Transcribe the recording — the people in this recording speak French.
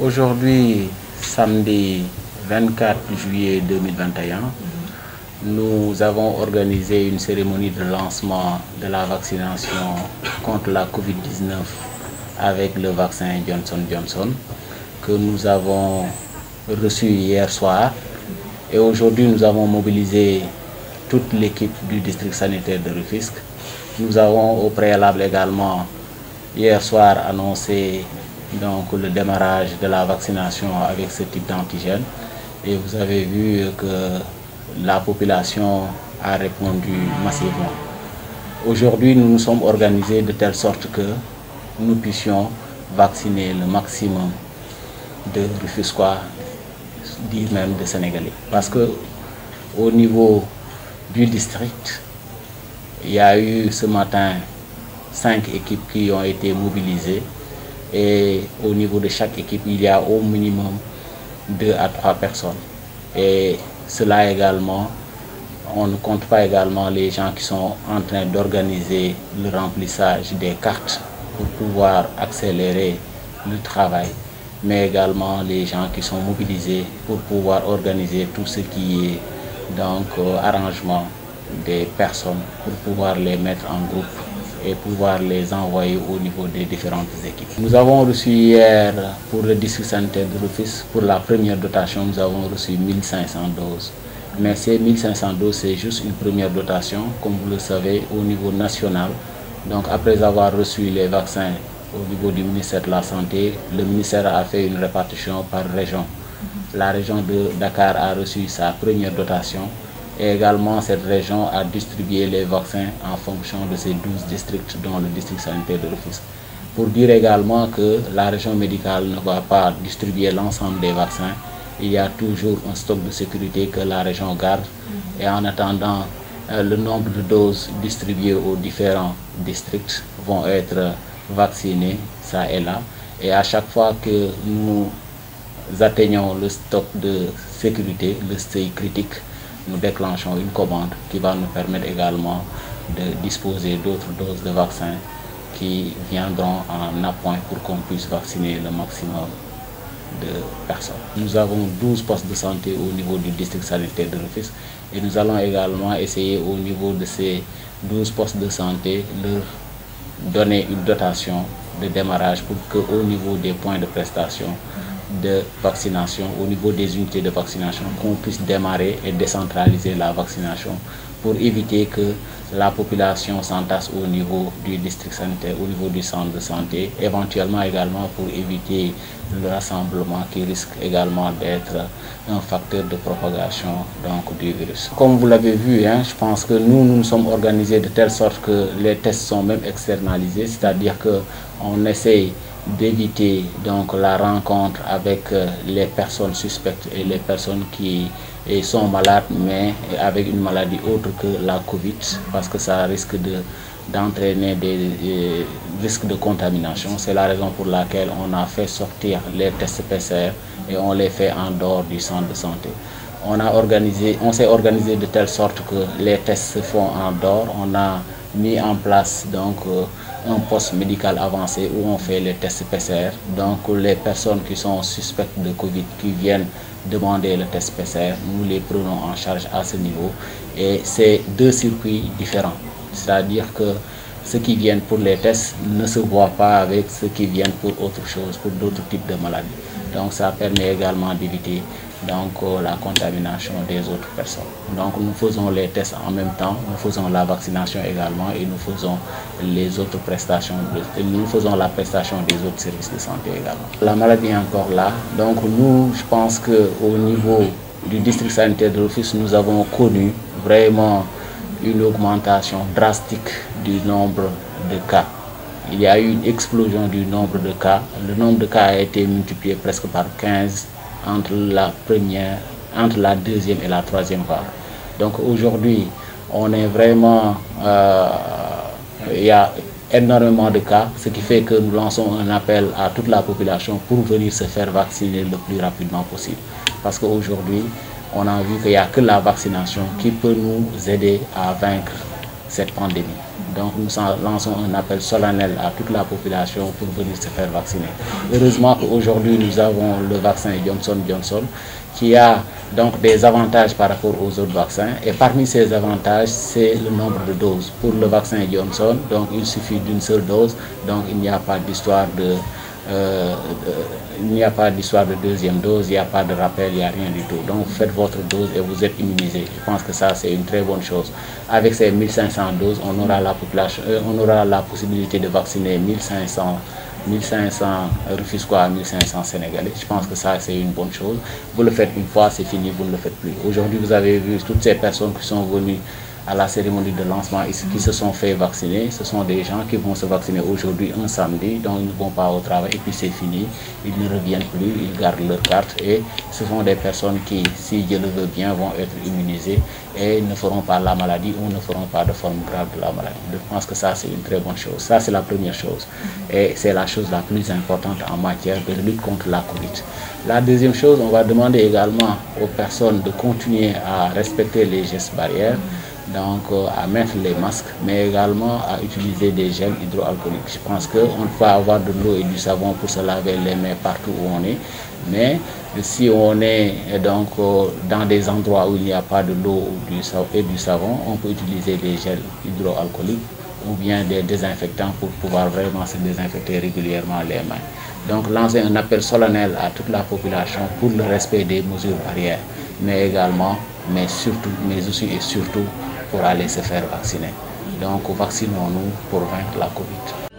Aujourd'hui, samedi 24 juillet 2021, nous avons organisé une cérémonie de lancement de la vaccination contre la COVID-19 avec le vaccin Johnson & Johnson que nous avons reçu hier soir. Et aujourd'hui, nous avons mobilisé toute l'équipe du district sanitaire de Rufisque. Nous avons au préalable également, hier soir, annoncé donc, le démarrage de la vaccination avec ce type d'antigène. Et vous avez vu que la population a répondu massivement. Aujourd'hui, nous nous sommes organisés de telle sorte que nous puissions vacciner le maximum de Rufisquois, dire même de Sénégalais. Parce que au niveau du district, il y a eu ce matin 5 équipes qui ont été mobilisées et au niveau de chaque équipe, il y a au minimum 2 à 3 personnes. Et cela également, on ne compte pas également les gens qui sont en train d'organiser le remplissage des cartes pour pouvoir accélérer le travail, mais également les gens qui sont mobilisés pour pouvoir organiser tout ce qui est donc arrangement des personnes pour pouvoir les mettre en groupe et pouvoir les envoyer au niveau des différentes équipes. Nous avons reçu hier pour le district sanitaire de Rufisque, pour la première dotation, nous avons reçu 1500 doses. Mais ces 1500 doses, c'est juste une première dotation, comme vous le savez, au niveau national. Donc après avoir reçu les vaccins au niveau du ministère de la Santé, le ministère a fait une répartition par région. La région de Dakar a reçu sa première dotation et également cette région a distribué les vaccins en fonction de ces 12 districts, dont le district sanitaire de Rufisque. Pour dire également que la région médicale ne va pas distribuer l'ensemble des vaccins, il y a toujours un stock de sécurité que la région garde et en attendant le nombre de doses distribuées aux différents districts vont être vaccinés, ça et là. Et à chaque fois que nous atteignons le stock de sécurité, le seuil critique, nous déclenchons une commande qui va nous permettre également de disposer d'autres doses de vaccins qui viendront en appoint pour qu'on puisse vacciner le maximum de personnes. Nous avons 12 postes de santé au niveau du district sanitaire de Rufisque et nous allons également essayer au niveau de ces 12 postes de santé leur donner une dotation de démarrage pour qu'au niveau des points de prestation de vaccination, au niveau des unités de vaccination, qu'on puisse démarrer et décentraliser la vaccination pour éviter que la population s'entasse au niveau du district sanitaire, au niveau du centre de santé, éventuellement également pour éviter le rassemblement qui risque également d'être un facteur de propagation donc, du virus. Comme vous l'avez vu, je pense que nous sommes organisés de telle sorte que les tests sont même externalisés, c'est-à-dire qu'on essaye d'éviter donc la rencontre avec les personnes suspectes et les personnes qui sont malades mais avec une maladie autre que la Covid parce que ça risque d'entraîner des risques de contamination. C'est la raison pour laquelle on a fait sortir les tests PCR et on les fait en dehors du centre de santé. On s'est organisé de telle sorte que les tests se font en dehors. On a mis en place donc un poste médical avancé où on fait les tests PCR. Donc les personnes qui sont suspectes de Covid, qui viennent demander le test PCR, nous les prenons en charge à ce niveau. Et c'est 2 circuits différents. C'est-à-dire que ceux qui viennent pour les tests ne se voient pas avec ceux qui viennent pour autre chose, pour d'autres types de maladies. Donc ça permet également d'éviter la contamination des autres personnes. Donc nous faisons les tests en même temps, nous faisons la vaccination également et nous faisons les autres prestations, nous faisons la prestation des autres services de santé également. La maladie est encore là, donc nous, je pense qu'au niveau du district sanitaire de Rufisque, nous avons connu vraiment une augmentation drastique du nombre de cas. Il y a eu une explosion du nombre de cas. Le nombre de cas a été multiplié presque par 15 entre la deuxième et la troisième vague. Donc aujourd'hui, on est vraiment, il y a énormément de cas, ce qui fait que nous lançons un appel à toute la population pour venir se faire vacciner le plus rapidement possible. Parce qu'aujourd'hui, on a vu qu'il n'y a que la vaccination qui peut nous aider à vaincre cette pandémie. Donc nous lançons un appel solennel à toute la population pour venir se faire vacciner. Heureusement qu'aujourd'hui nous avons le vaccin Johnson & Johnson qui a donc des avantages par rapport aux autres vaccins, et parmi ces avantages c'est le nombre de doses. Pour le vaccin Johnson, donc il suffit d'une seule dose, donc il n'y a pas d'histoire de deuxième dose, il n'y a pas de rappel, il n'y a rien du tout. Donc faites votre dose et vous êtes immunisé. Je pense que ça c'est une très bonne chose. Avec ces 1500 doses, on aura la possibilité de vacciner 1500 Rufisquois, 1500 Sénégalais. Je pense que ça c'est une bonne chose. Vous le faites une fois, c'est fini, vous ne le faites plus. Aujourd'hui, vous avez vu toutes ces personnes qui sont venues à la cérémonie de lancement qui se sont fait vacciner. Ce sont des gens qui vont se vacciner aujourd'hui, un samedi, donc ils ne vont pas au travail et puis c'est fini. Ils ne reviennent plus, ils gardent leur carte et ce sont des personnes qui, si Dieu le veut bien, vont être immunisées et ne feront pas la maladie ou ne feront pas de forme grave de la maladie. Je pense que ça c'est une très bonne chose. Ça c'est la première chose et c'est la chose la plus importante en matière de lutte contre la Covid. La deuxième chose, on va demander également aux personnes de continuer à respecter les gestes barrières, donc à mettre les masques, mais également à utiliser des gels hydroalcooliques. Je pense qu'on peut avoir de l'eau et du savon pour se laver les mains partout où on est, mais si on est donc dans des endroits où il n'y a pas de l'eau et du savon, on peut utiliser des gels hydroalcooliques ou bien des désinfectants pour pouvoir vraiment se désinfecter régulièrement les mains. Donc lancer un appel solennel à toute la population pour le respect des mesures barrières, mais également, mais aussi et surtout pour aller se faire vacciner. Donc vaccinons-nous pour vaincre la Covid.